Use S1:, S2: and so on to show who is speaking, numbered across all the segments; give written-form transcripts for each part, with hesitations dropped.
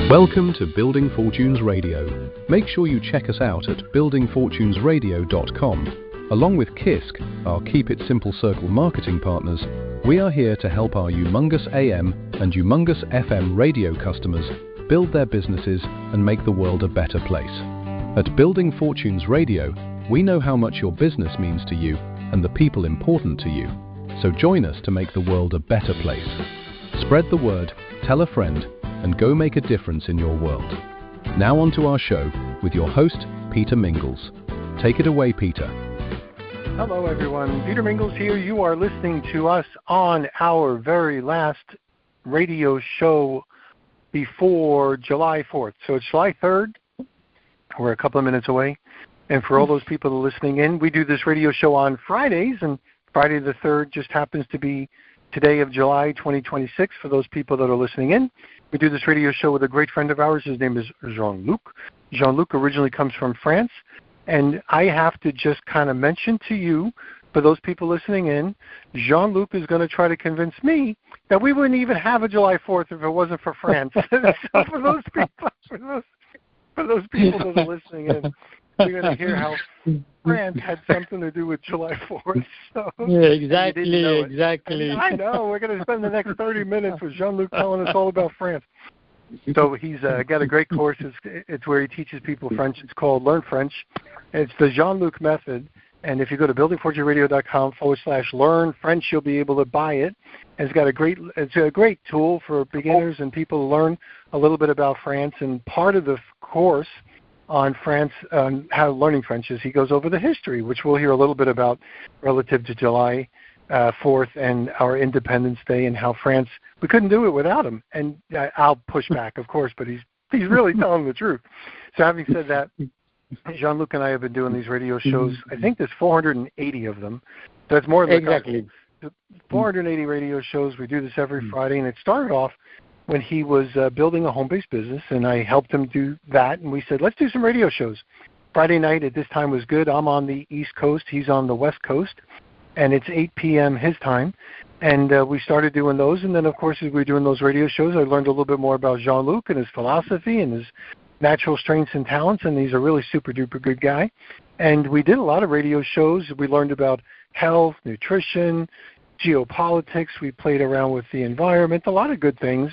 S1: Welcome to Building Fortunes Radio. Make sure you check us out at buildingfortunesradio.com. Along with KISK, our Keep It Simple Circle marketing partners, we are here to help our Humongous AM and Humongous FM radio customers build their businesses and make the world a better place. At Building Fortunes Radio, we know how much your business means to you and the people important to you. So join us to make the world a better place. Spread the word, tell a friend, and go make a difference in your world. Now on to our show with your host, Peter Mingils. Take it away, Peter.
S2: Hello, everyone. Peter Mingils here. You are listening to us on our very last radio show before July 4th. So it's July 3rd. We're a couple of minutes away. And for all those people that are listening in, we do this radio show on Fridays, and Friday the 3rd just happens to be today of July 2026 for those people that are listening in. We do this radio show with a great friend of ours. His name is Jean Luc. Jean Luc originally comes from France. And I have to just kind of mention to you, for those people listening in, Jean Luc is going to try to convince me that we wouldn't even have a July 4th if it wasn't for France. So for those people that are listening in, you're going to hear how France had something to do with July 4th. So
S3: yeah, exactly.
S2: I know. We're going to spend the next 30 minutes with Jean-Luc telling us all about France. So he's got a great course. It's where he teaches people French. It's called Learn French. It's the Jean-Luc method. And if you go to buildingfortunesradio.com/learn French, you'll be able to buy it. And it's a great tool for beginners and people to learn a little bit about France. And part of the course on France, how learning French is, he goes over the history, which we'll hear a little bit about relative to July 4th and our Independence Day and how France, we couldn't do it without him. And I'll push back, of course, but he's really telling the truth. So having said that, Jean-Luc and I have been doing these radio shows. I think there's 480 of them. So it's more than
S3: exactly
S2: 480 radio shows. We do this every Friday, and it started off when he was building a home-based business, and I helped him do that, and we said, let's do some radio shows. Friday night at this time was good. I'm on the East Coast. He's on the West Coast, and it's 8 p.m. his time, and we started doing those, and then, of course, as we were doing those radio shows, I learned a little bit more about Jean-Luc and his philosophy and his natural strengths and talents, and he's a really super-duper good guy, and we did a lot of radio shows. We learned about health, nutrition, geopolitics. We played around with the environment, a lot of good things,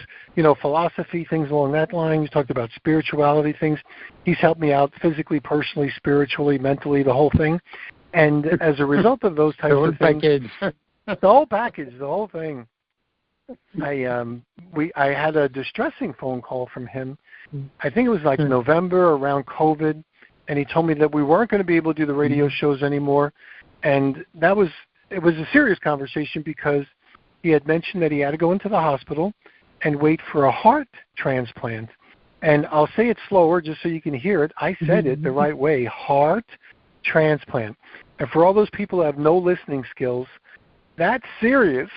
S2: philosophy, things along that line. We talked about spirituality things. He's helped me out physically, personally, spiritually, mentally, the whole thing. And as a result of those types of things, the whole package, the whole thing. I had a distressing phone call from him. I think it was like November around COVID, and he told me that we weren't going to be able to do the radio shows anymore. And it was a serious conversation because he had mentioned that he had to go into the hospital and wait for a heart transplant. And I'll say it slower just so you can hear it. I said it the right way, heart transplant. And for all those people that have no listening skills, that's serious.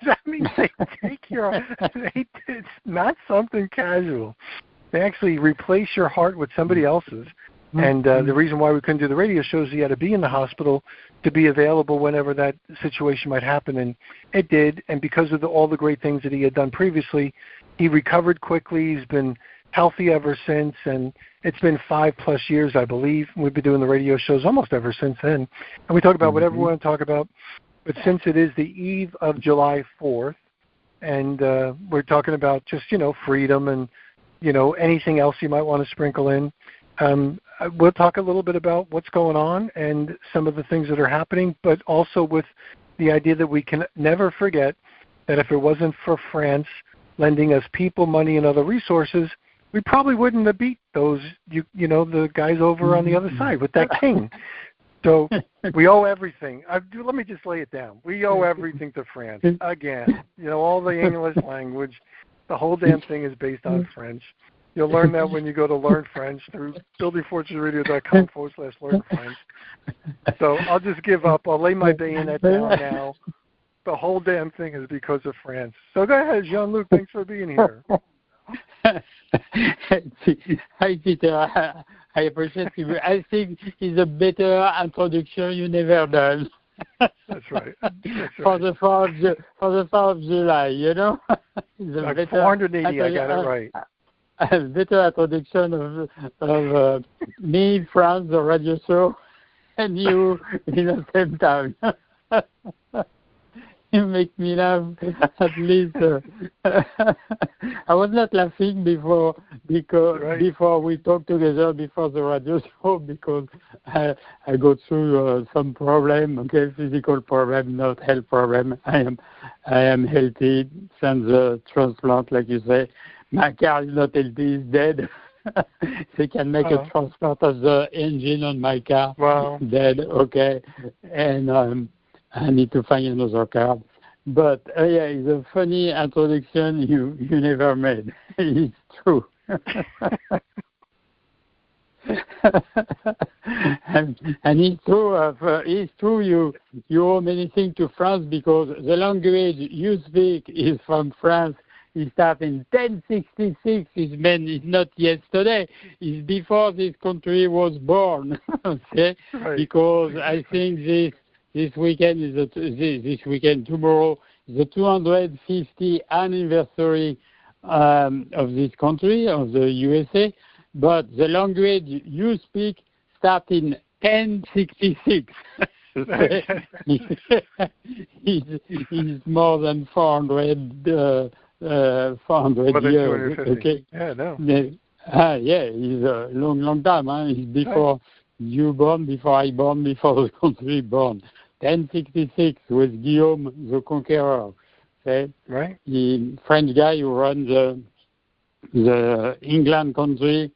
S2: That means they take it's not something casual. They actually replace your heart with somebody else's. And the reason why we couldn't do the radio shows, he had to be in the hospital to be available whenever that situation might happen, and it did. And because of all the great things that he had done previously, he recovered quickly. He's been healthy ever since, and it's been 5+ years, I believe. We've been doing the radio shows almost ever since then. And we talk about whatever we want to talk about. But since it is the eve of July 4th, and we're talking about just, freedom and, anything else you might want to sprinkle in, we'll talk a little bit about what's going on and some of the things that are happening, but also with the idea that we can never forget that if it wasn't for France lending us people, money, and other resources, we probably wouldn't have beat those, the guys over on the other side with that king. So we owe everything. Let me just lay it down. We owe everything to France. Again, all the English language, the whole damn thing is based on French. You'll learn that when you go to Learn French through buildingfortunesradio.com/learn French. So I'll just give up. I'll lay my bayonet down now. The whole damn thing is because of France. So go ahead, Jean-Luc. Thanks for being here.
S3: Hi, Peter. I appreciate you. I think it's a better introduction you never done.
S2: That's right.
S3: For the 4th of July,
S2: Like 480, I got it right.
S3: a better introduction of me, France, the radio show, and you in the same time. You make me laugh. At least I was not laughing before we talked together before the radio show because I go through some problem, physical problem, not health problem. I am healthy since the transplant, like you say. My car is not healthy; it's dead. They can make a transplant of the engine on my car.
S2: Wow.
S3: Dead. Okay, and I need to find another car. But it's a funny introduction you never made. It's true. and it's true you owe many things to France because the language you speak is from France. It started in 1066. It's not yesterday. It's before this country was born. Okay? Right. Because I think this weekend tomorrow is the 250th anniversary of this country, of the USA. But the language you speak starts in 1066. It's more than 400 years. Okay.
S2: Yeah, no.
S3: It's a long time. It's before you born, before I born, before the country born. 1066 with Guillaume the Conqueror. Okay?
S2: Right.
S3: The French guy who runs the England country.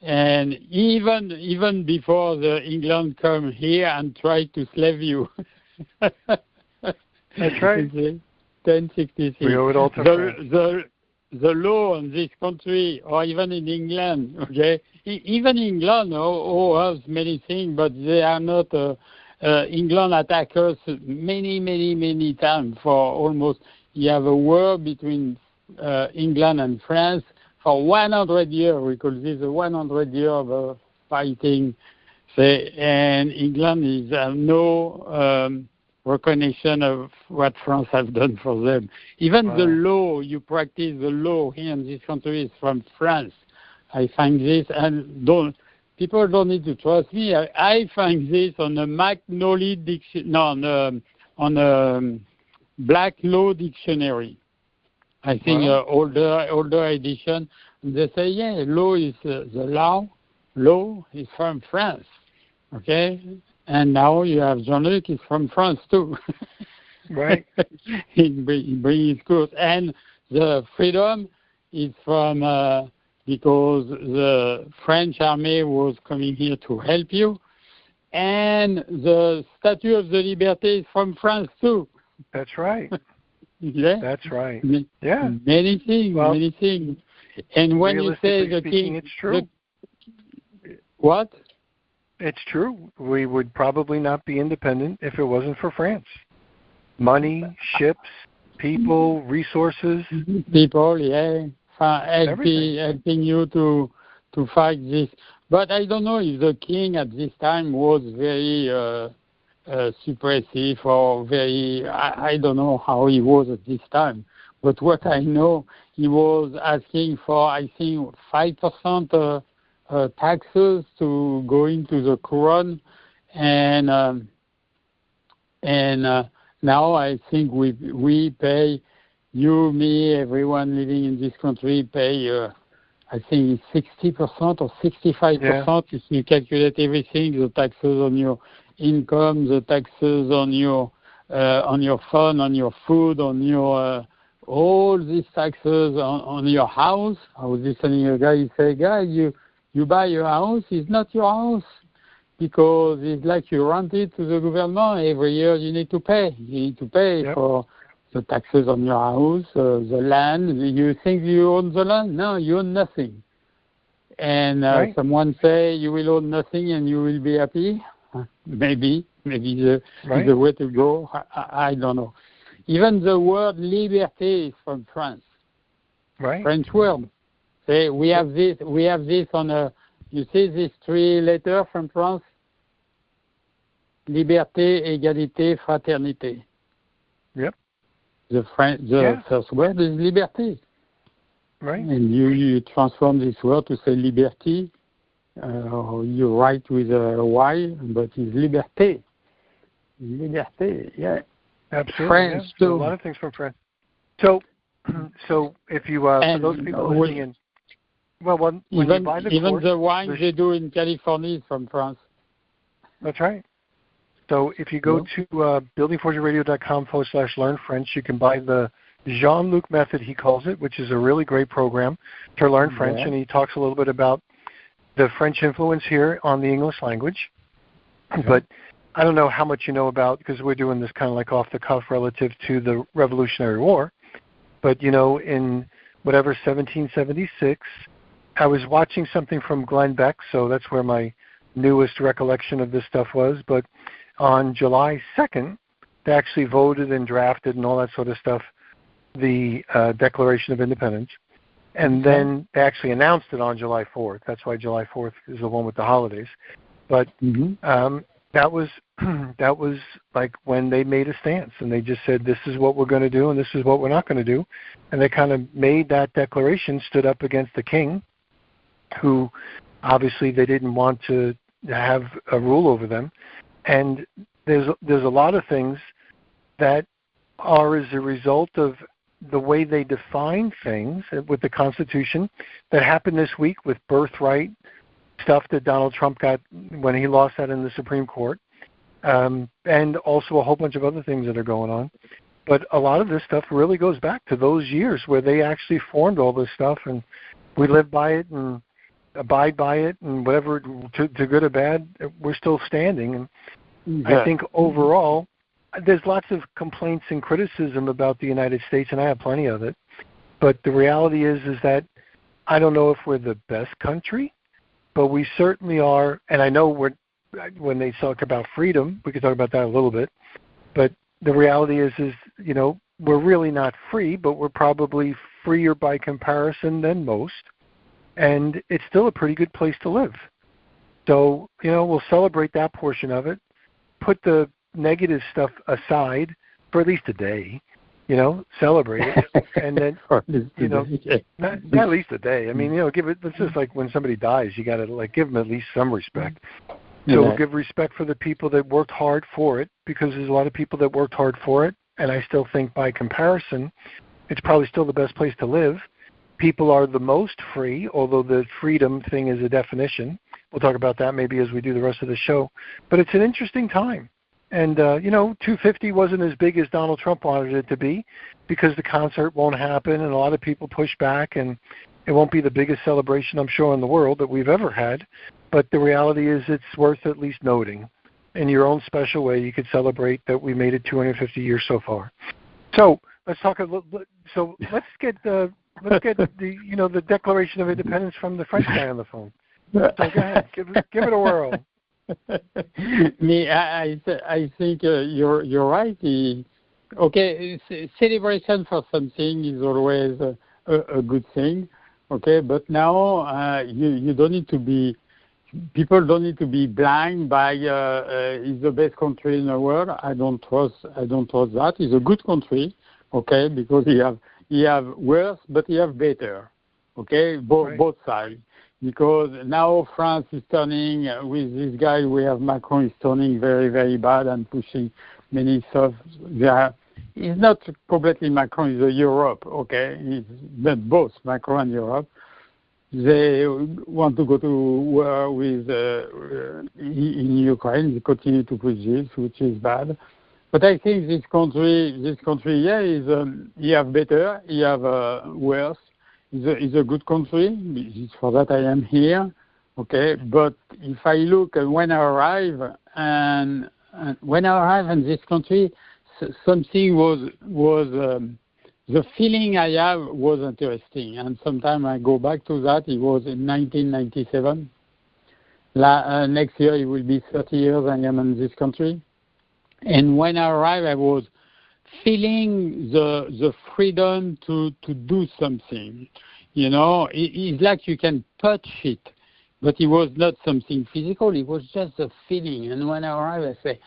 S3: And even before the England come here and try to slave you.
S2: That's right.
S3: 1066.
S2: We owe it all to France.
S3: The law in this country, or even in England, okay? Even England owes many things, but they are not. England attack us many times for almost. You have a war between England and France for 100 years. We call this a 100 year of fighting. And England is no recognition of what France has done for them. Even the law, you practice the law here in this country is from France. I find this, and people don't need to trust me. I find this on a Magnoli on a Black Law Dictionary. I think older edition. They say, law is the law. Law is from France. Okay? And now you have Jean Luc is from France too.
S2: Right.
S3: He brings good. And the freedom is from because the French army was coming here to help you. And the Statue of the Liberté is from France too.
S2: That's right.
S3: Yeah.
S2: That's right. Yeah.
S3: Many things. And when you say the king,
S2: it's true.
S3: What?
S2: It's true. We would probably not be independent if it wasn't for France. Money, ships, people, resources.
S3: People, helping you to fight this. But I don't know if the king at this time was very suppressive or very. I don't know how he was at this time. But what I know, he was asking for, I think, 5%. Taxes to go into the crown, and now I think we pay, you, me, everyone living in this country pay. I think 60% or 65% if you calculate everything, the taxes on your income, the taxes on your phone, on your food, on your all these taxes on your house. I was listening to a guy. He said, "Guy, you buy your house, it's not your house because it's like you rent it to the government. Every year you need to pay. You need to pay for the taxes on your house, the land. You think you own the land? No, you own nothing. And someone say you will own nothing and you will be happy. Maybe the way to go. I don't know. Even the word liberté is from France.
S2: Right.
S3: French word. Say we have this on a. You see this 3 letters from France. Liberté, égalité, fraternité.
S2: Yep.
S3: The first word is liberté.
S2: Right.
S3: And you transform this word to say liberty. You write with a Y, but it's liberté. Liberté, yeah.
S2: Absolutely.
S3: French
S2: yeah.
S3: too.
S2: A lot of things from French. So if you, for those people listening in, when you buy the
S3: even
S2: course,
S3: the wine they do in California is from France.
S2: That's right. So if you go to buildingforturadio.com/learn French, you can buy the Jean Luc method, he calls it, which is a really great program to learn French, and he talks a little bit about the French influence here on the English language. Okay. But I don't know how much you know about, because we're doing this kind of like off the cuff relative to the Revolutionary War. But, in whatever, 1776, I was watching something from Glenn Beck, so that's where my newest recollection of this stuff was. But on July 2nd, they actually voted and drafted and all that sort of stuff, the Declaration of Independence. And then they actually announced it on July 4th. That's why July 4th is the one with the holidays. But that was like when they made a stance, and they just said, this is what we're going to do and this is what we're not going to do. And they kind of made that declaration, stood up against the king, who obviously they didn't want to have a rule over them. And there's a lot of things that are as a result of the way they define things with the Constitution that happened this week with birthright stuff that Donald Trump got when he lost that in the Supreme Court, and also a whole bunch of other things that are going on. But a lot of this stuff really goes back to those years where they actually formed all this stuff, and we live by it and abide by it, and whatever, to good or bad, we're still standing. And I think overall, there's lots of complaints and criticism about the United States, and I have plenty of it. But the reality is that I don't know if we're the best country, but we certainly are. And I know when they talk about freedom, we could talk about that a little bit. But the reality is we're really not free, but we're probably freer by comparison than most. And it's still a pretty good place to live. So, we'll celebrate that portion of it, put the negative stuff aside for at least a day, celebrate it, and then, not at least a day. I mean, give it, it's just like when somebody dies, you got to give them at least some respect. So we'll give respect for the people that worked hard for it, because there's a lot of people that worked hard for it, and I still think by comparison, it's probably still the best place to live. People are the most free, although the freedom thing is a definition. We'll talk about that maybe as we do the rest of the show. But it's an interesting time. And, 250 wasn't as big as Donald Trump wanted it to be, because the concert won't happen and a lot of people push back, and it won't be the biggest celebration, I'm sure, in the world that we've ever had. But the reality is it's worth at least noting. In your own special way, you could celebrate that we made it 250 years so far. So let's talk a little. So let's get the Declaration of Independence from the French guy on the phone. So go ahead, give it a whirl.
S3: I think you're right. Celebration for something is always a good thing. Okay, but now you don't need to be. People don't need to be blind by it's the best country in the world. I don't trust that. It's a good country, okay, because you have worse, but you have better, okay, both sides. Because now France is turning, with this guy we have, Macron is turning very, very bad and pushing many stuff. It's not completely Macron, it's Europe, okay? It's not both Macron and Europe. They want to go to war with in Ukraine. They continue to push this, which is bad. But I think this country, is you have better, you have worse. It's a good country. It's for that I am here, okay. But if I look at when I arrive in this country, something was. The feeling I have was interesting, and sometimes I go back to that. It was in 1997. Next year it will be 30 years I am in this country. And when I arrived, I was feeling the freedom to do something. It's like you can touch it, but it was not something physical. It was just a feeling. And when I arrived, I say,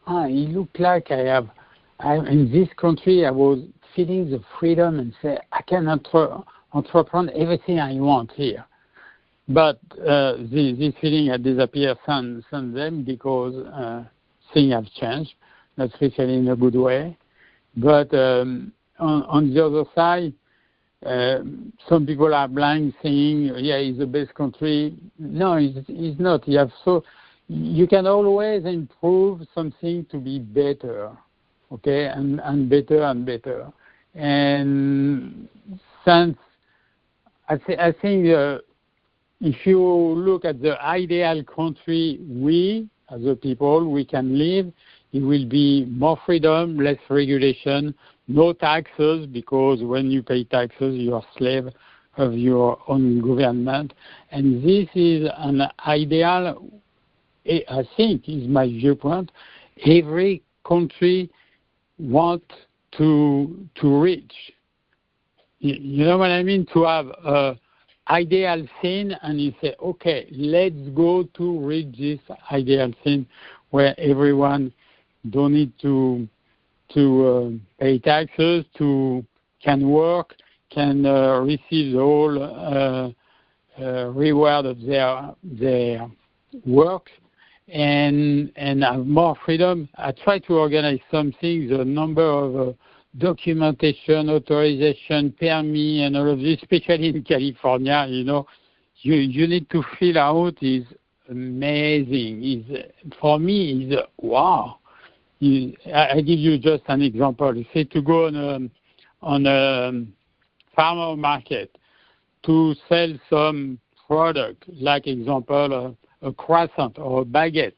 S3: it looked like I'm in this country. I was feeling the freedom and say, I can entrepreneur, everything I want here. But this feeling had disappeared since then because things have changed, not especially in a good way. But on the other side, some people are blind saying, yeah, it's the best country. No, it's not. You can always improve something to be better, okay, and better and better. And since I think if you look at the ideal country we, as a people, we can live, it will be more freedom, less regulation, no taxes, because when you pay taxes, you are slave of your own government. And this is an ideal, I think, is my viewpoint. Every country wants to reach. You know what I mean? To have an ideal thing, and you say, okay, let's go to reach this ideal thing where everyone don't need to pay taxes, can work, can receive the whole reward of their work, and have more freedom. I try to organize something, the number of documentation, authorization, permit, and all of this, especially in California, you need to fill out is amazing. For me, is wow. I give you just an example. You say to go on a farmer market to sell some product, like example a croissant or a baguette.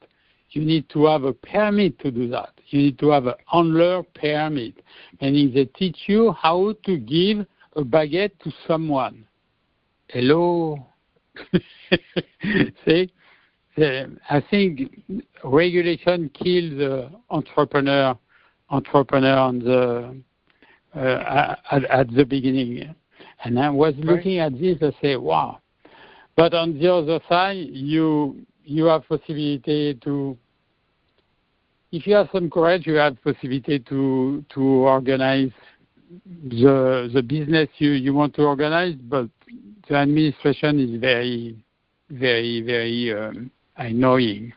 S3: You need to have a permit to do that. You need to have a handler permit, and they teach you how to give a baguette to someone. Hello, see. I think regulation kills the entrepreneur on at the beginning. And I was looking at this, I say, wow. But on the other side, you have possibility to, if you have some courage, you have possibility to organize the business you want to organize, but the administration is very, very, very annoying.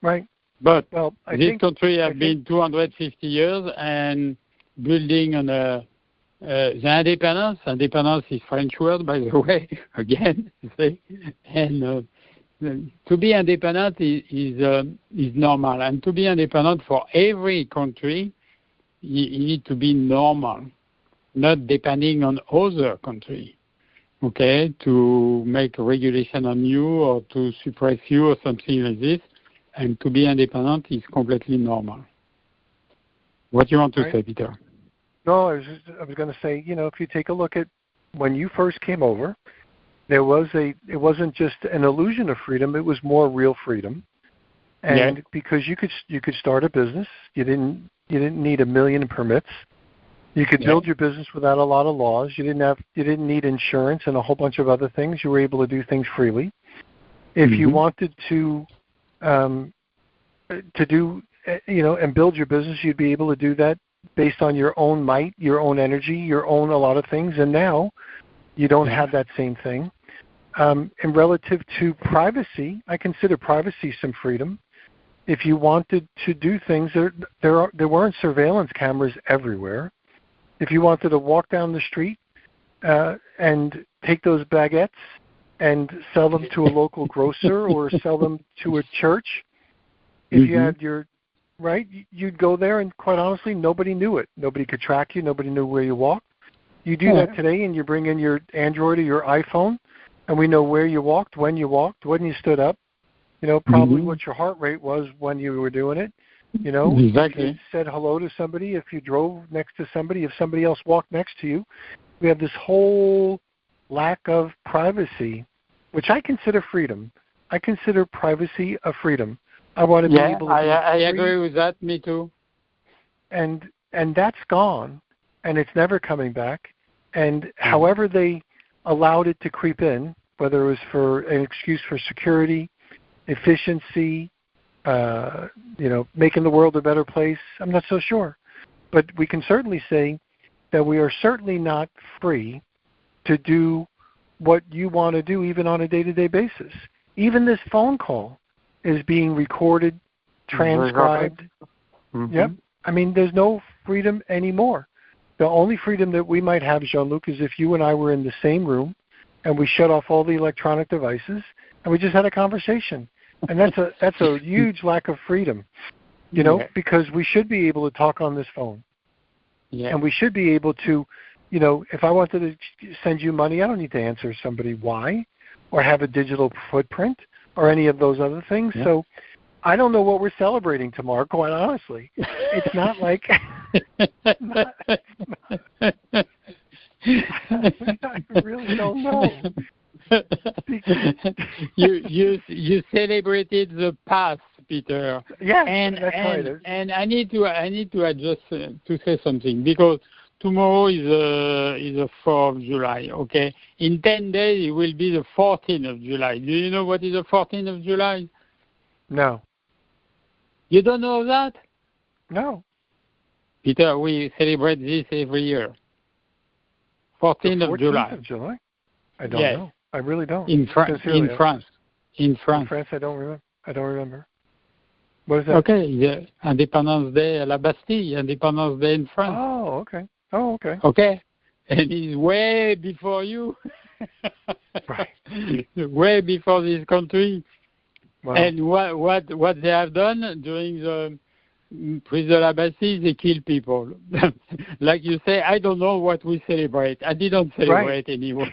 S2: Right.
S3: But this country has been 250 years and building on the independence. Independence is French word, by the way, again. See? And to be independent is normal. And to be independent for every country, you need to be normal, not depending on other countries. Okay, to make a regulation on you or to suppress you or something like this, and to be independent is completely normal. What do you want to say, Peter?
S2: No, I was going to say, if you take a look at when you first came over, it wasn't just an illusion of freedom; it was more real freedom, and because you could start a business, you didn't need a million permits. You could build your business without a lot of laws. You didn't need insurance and a whole bunch of other things. You were able to do things freely. If you wanted to do, and build your business, you'd be able to do that based on your own might, your own energy, your own a lot of things. And now you don't have that same thing. And relative to privacy, I consider privacy some freedom. If you wanted to do things, there weren't surveillance cameras everywhere. If you wanted to walk down the street and take those baguettes and sell them to a local grocer or sell them to a church, if you had you'd go there, and quite honestly, nobody knew it. Nobody could track you. Nobody knew where you walked. You do that today, and you bring in your Android or your iPhone, and we know where you walked, when you stood up, probably what your heart rate was when you were doing it.
S3: Exactly.
S2: If you said hello to somebody, if you drove next to somebody, if somebody else walked next to you. We have this whole lack of privacy, which I consider freedom. I consider privacy a freedom. I want to be able to
S3: I agree with that. Me too.
S2: And that's gone, and it's never coming back. And however they allowed it to creep in, whether it was for an excuse for security, efficiency, making the world a better place, I'm not so sure. But we can certainly say that we are certainly not free to do what you want to do even on a day-to-day basis. Even this phone call is being recorded, transcribed.
S4: Mm-hmm.
S2: Yep. I mean, there's no freedom anymore. The only freedom that we might have, Jean Luc, is if you and I were in the same room and we shut off all the electronic devices and we just had a conversation. And that's a huge lack of freedom, you know, because we should be able to talk on this phone.
S3: Yeah.
S2: And we should be able to, you know, if I wanted to send you money, I don't need to answer somebody why or have a digital footprint or any of those other things.
S3: Yeah.
S2: So I don't know what we're celebrating tomorrow, quite honestly. It's not like I really don't know.
S3: you celebrated the past, Peter.
S2: Yeah,
S3: and
S2: that's right.
S3: And I need to adjust to say something, because tomorrow is the 4th of July. Okay, in 10 days it will be the 14th of July. Do you know what is the 14th of July?
S2: No.
S3: You don't know that?
S2: No.
S3: Peter, we celebrate this every year. 14th of July.
S2: 14th of July? I don't know. I really don't.
S3: In France. In France.
S2: In France, I don't remember. What is that?
S3: Okay, the Independence Day à la Bastille, Independence Day in France.
S2: Oh, okay.
S3: Okay, and it's way before you.
S2: Right.
S3: Way before this country.
S2: Wow.
S3: And what they have done during the Prise de la Bastille, they kill people. Like you say, I don't know what we celebrate. I didn't celebrate anymore.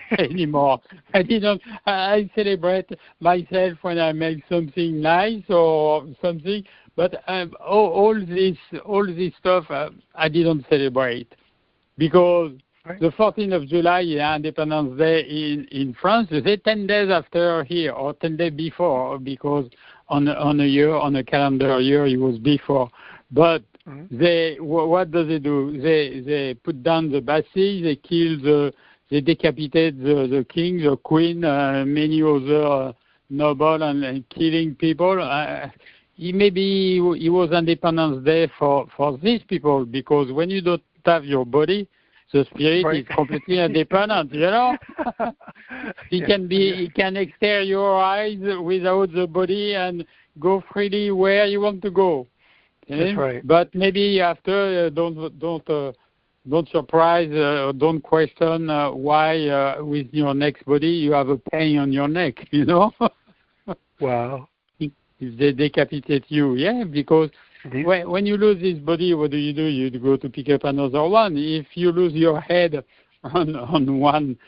S3: I celebrate myself when I make something nice or something. But all this stuff I didn't celebrate, because the 14th of July is Independence Day in France. They say 10 days after here, or 10 days before, because on a calendar year it was before. But what do? They put down the Bastille, they kill they decapitate the king, the queen, many other noble, and killing people. Maybe it was Independence Day for these people, because when you don't have your body, the spirit is completely independent, you know. It can exteriorize without the body and go freely where you want to go.
S2: That's right.
S3: But maybe after, don't surprise, don't question why with your next body you have a pain on your neck, you know.
S2: Wow.
S3: If they decapitate you, because when you lose this body, what do? You go to pick up another one. If you lose your head on one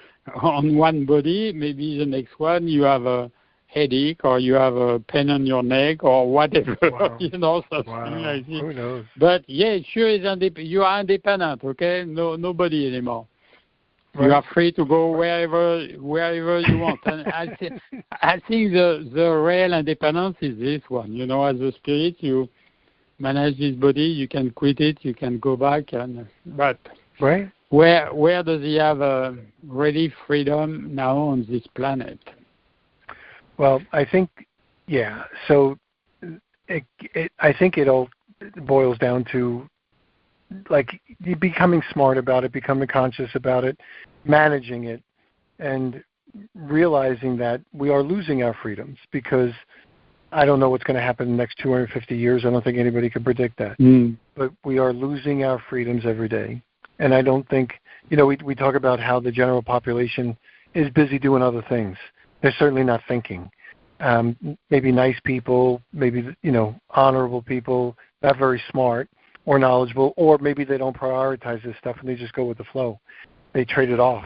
S3: body, maybe the next one you have a headache or you have a pain on your neck or whatever, you know, something like this.
S2: Who knows?
S3: But sure, you are independent, okay? Nobody anymore.
S2: Right.
S3: You are free to go wherever you want. And I think the real independence is this one. You know, as a spirit, you manage this body, you can quit it, you can go back, but where does he have really freedom now on this planet?
S2: Well, I think, so I think it all boils down to, like, becoming smart about it, becoming conscious about it, managing it, and realizing that we are losing our freedoms, because I don't know what's going to happen in the next 250 years. I don't think anybody could predict that. But we are losing our freedoms every day. And I don't think, we talk about how the general population is busy doing other things. They're certainly not thinking. Maybe nice people, maybe, honorable people, not very smart or knowledgeable, or maybe they don't prioritize this stuff and they just go with the flow. They trade it off.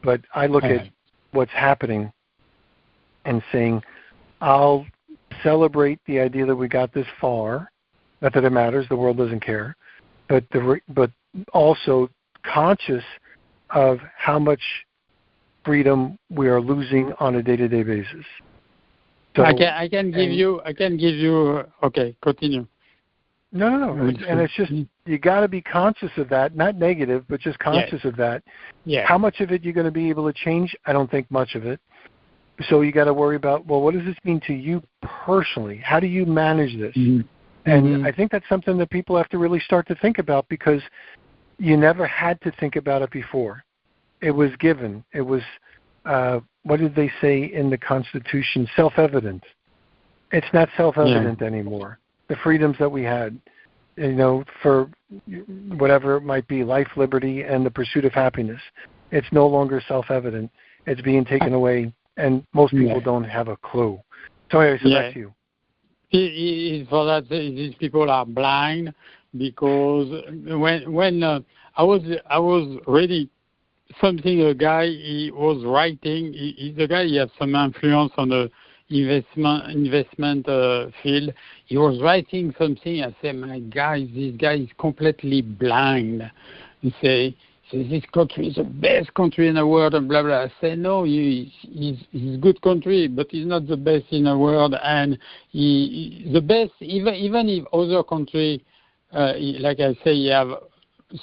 S2: But I look at what's happening and saying, I'll celebrate the idea that we got this far. Not that it matters, the world doesn't care, but also conscious of how much freedom we are losing on a day-to-day basis. So,
S3: I can give you. Okay, continue.
S2: No. And it's just, you got to be conscious of that, not negative, but just conscious of that.
S3: Yeah.
S2: How much of it you're going to be able to change? I don't think much of it. So you got to worry about, well, what does this mean to you personally? How do you manage this? And I think that's something that people have to really start to think about, because you never had to think about it before. It was given. It was, what did they say in the Constitution? Self-evident. It's not self-evident anymore. The freedoms that we had, for whatever it might be, life, liberty, and the pursuit of happiness, it's no longer self-evident. It's being taken away, and most people don't have a clue. So anyway, so back to you.
S3: For that, these people are blind, because when I was reading something, a guy, he was writing, he's a guy, he has some influence on the investment field. He was writing something. I said, my God, this guy is completely blind. He said, this country is the best country in the world, and blah, blah. I said, no, he's a good country, but he's not the best in the world. And the best, even if other countries, like I say, you have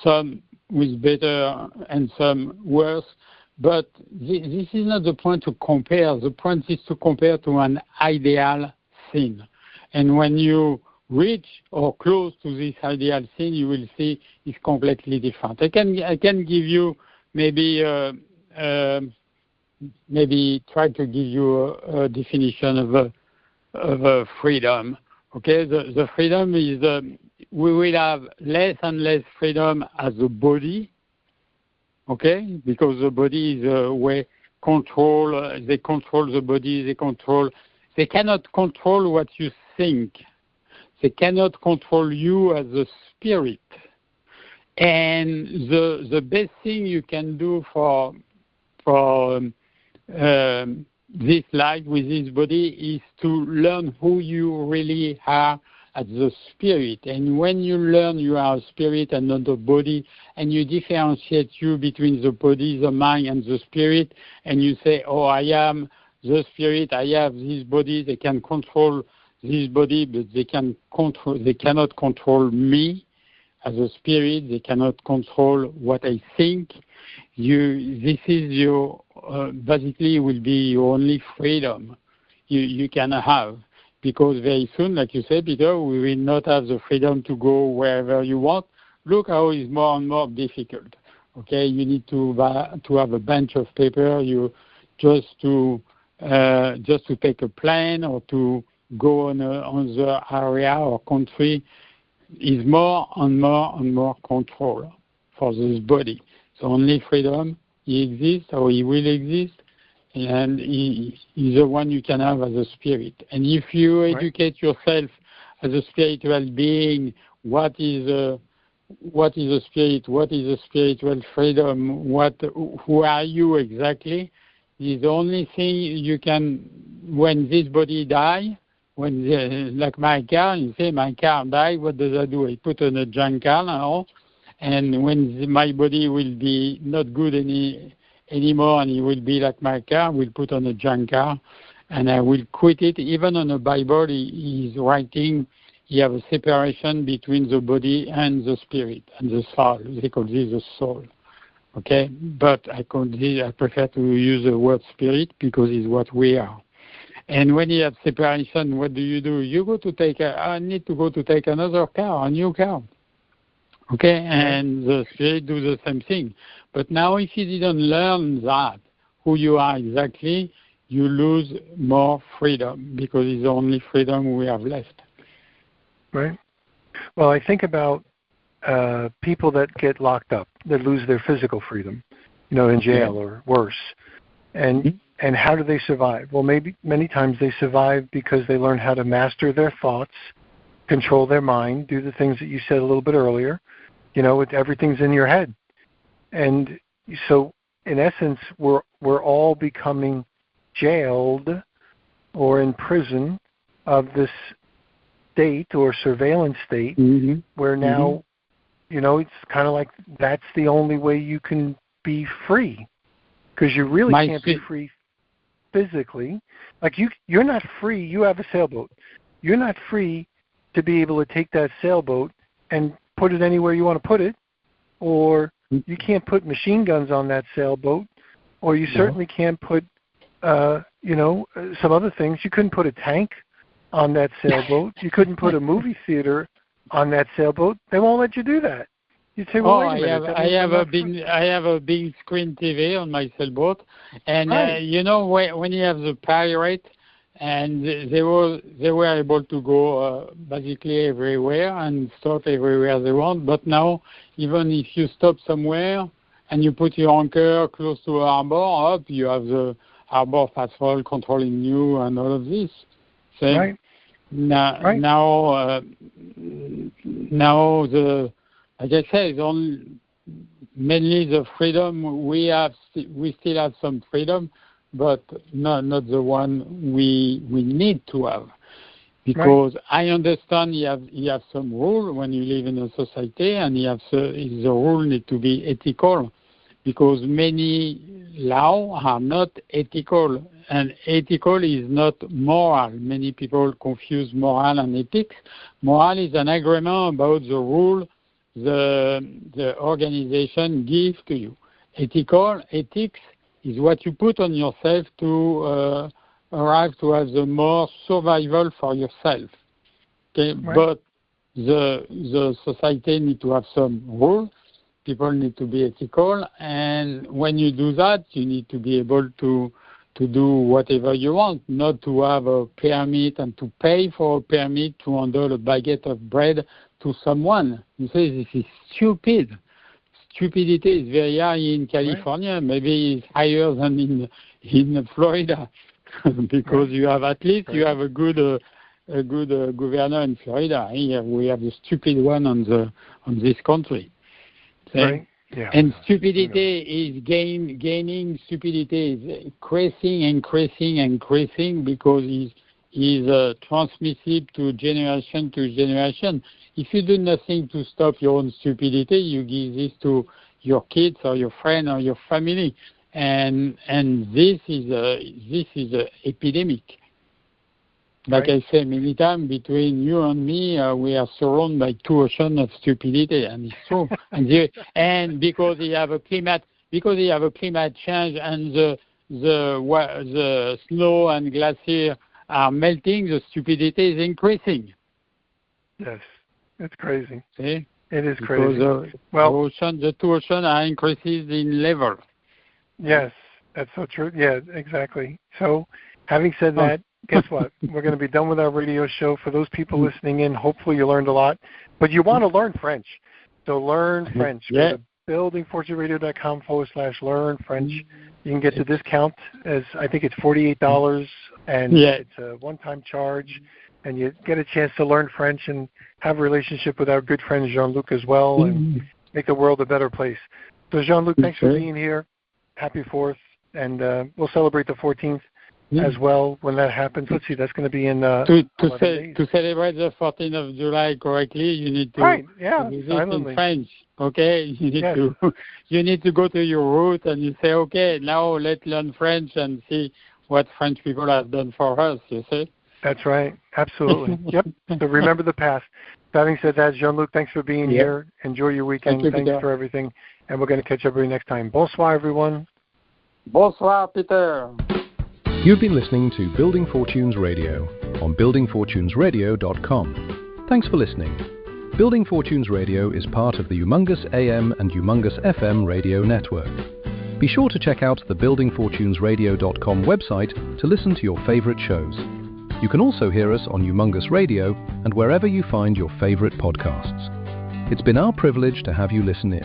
S3: some with better and some worse. But this is not the point to compare. The point is to compare to an ideal scene. And when you reach or close to this ideal scene, you will see it's completely different. I can give you maybe try to give you a definition of freedom. Okay, the freedom is we will have less and less freedom as a body. Okay, because the body is a way control. They control the body. They cannot control what you think. They cannot control you as a spirit. And the best thing you can do for this life with this body is to learn who you really are as the spirit. And when you learn you are a spirit and not a body, and you differentiate you between the body, the mind, and the spirit, and you say, oh, I am the spirit, I have this body, they can control this body, but they cannot control me as a spirit, they cannot control what I think. This is your, basically will be your only freedom you can have. Because very soon, like you said, Peter, we will not have the freedom to go wherever you want. Look how it's more and more difficult. Okay, you need to have a bunch of paper. You just to take a plane or to go on the area or country is more and more and more control for this body. So only freedom, he exists or he will exist. And he's the one you can have as a spirit. And if you educate yourself as a spiritual being, what is a spirit? What is a spiritual freedom? Who are you exactly? Is the only thing you can. When this body die, like my car, you say my car die. What does I do? I put on a junk car now, and when my body will be not good anymore, and it will be like my car, we'll put on a junk car, and I will quit it. Even on the Bible, he is writing, he have a separation between the body and the spirit, and the soul. They call this the soul. Okay? But I prefer to use the word spirit because it's what we are. And when you have separation, what do? You go to I need to go to take another car, a new car. Okay? And the spirit do the same thing. But now if you didn't learn that, who you are exactly, you lose more freedom because it's the only freedom we have left.
S2: Right. Well, I think about people that get locked up, that lose their physical freedom, in jail or worse. And how do they survive? Well, many times they survive because they learn how to master their thoughts, control their mind, do the things that you said a little bit earlier. Everything's in your head. And so, in essence, we're all becoming jailed or in prison of this state or surveillance state, where now, it's kind of like that's the only way you can be free, because you really can't be free physically. Like you're not free. You have a sailboat. You're not free to be able to take that sailboat and put it anywhere you want to put it, or you can't put machine guns on that sailboat, or you certainly can't put, some other things. You couldn't put a tank on that sailboat. You couldn't put a movie theater on that sailboat. They won't let you do that. You'd say, well, wait a minute.
S3: I have a big screen TV on my sailboat, and
S2: right.
S3: When you have the pirate, and they were able to go basically everywhere and stop everywhere they want. But now, even if you stop somewhere and you put your anchor close to a harbor, you have the harbor patrol controlling you and all of this. So
S2: right.
S3: Now, like I said, mainly the freedom we still have some freedom, but not the one we need to have. Because I understand you have some rule when you live in a society, and the rule need to be ethical, because many laws are not ethical, and ethical is not moral. Many people confuse moral and ethics. Moral is an agreement about the rule the organization gives to you. Ethics is what you put on yourself to arrive to have the more survival for yourself. Okay,
S2: right.
S3: But the society need to have some rules. People need to be ethical, and when you do that, you need to be able to do whatever you want, not to have a permit and to pay for a permit to handle a baguette of bread to someone. You say this is stupid. Stupidity is very high in California. Right. Maybe it's higher than in Florida, because you have at least you have a good governor in Florida. Here we have the stupid one on this country.
S2: Right. Yeah.
S3: And stupidity is gaining. Stupidity is increasing because is transmissive to generation. If you do nothing to stop your own stupidity, you give this to your kids or your friend or your family, and this is a epidemic. Like I say many times, between you and me, we are surrounded by two oceans of stupidity, and it's true. and because you have a climate change, and the snow and glacier are melting, the stupidity is increasing.
S2: Yes, it's crazy.
S3: See?
S2: It is
S3: because
S2: crazy.
S3: The two oceans are increases in level.
S2: Yes, that's so true. Yeah, exactly. So, having said that, guess what? We're going to be done with our radio show. For those people listening in, hopefully you learned a lot. But you want to learn French. So learn French.
S3: Yeah.
S2: Go to buildingfortuneradio.com/learn French. You can get the discount as I think it's $48, and it's a one-time charge. And you get a chance to learn French and have a relationship with our good friend Jean Luc as well, and make the world a better place. So Jean Luc, thanks for being here. Happy 4th, and we'll celebrate the 14th. As well, when that happens. Let's see, that's going to be in
S3: to celebrate the 14th of July correctly, you need to visit in French. Okay, you need to go to your root and you say, okay, now let's learn French and see what French people have done for us. You see?
S2: That's right, absolutely. Yep. So remember the past. Having said that, Jean-Luc, thanks for being here. Enjoy your weekend. Thanks for everything, and we're going to catch everybody next time. Bonsoir, everyone.
S3: Bonsoir, Peter.
S1: You've been listening to Building Fortunes Radio on buildingfortunesradio.com. Thanks for listening. Building Fortunes Radio is part of the Humongous AM and Humongous FM radio network. Be sure to check out the buildingfortunesradio.com website to listen to your favorite shows. You can also hear us on Humongous Radio and wherever you find your favorite podcasts. It's been our privilege to have you listen in.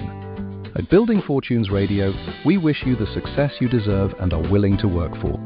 S1: At Building Fortunes Radio, we wish you the success you deserve and are willing to work for.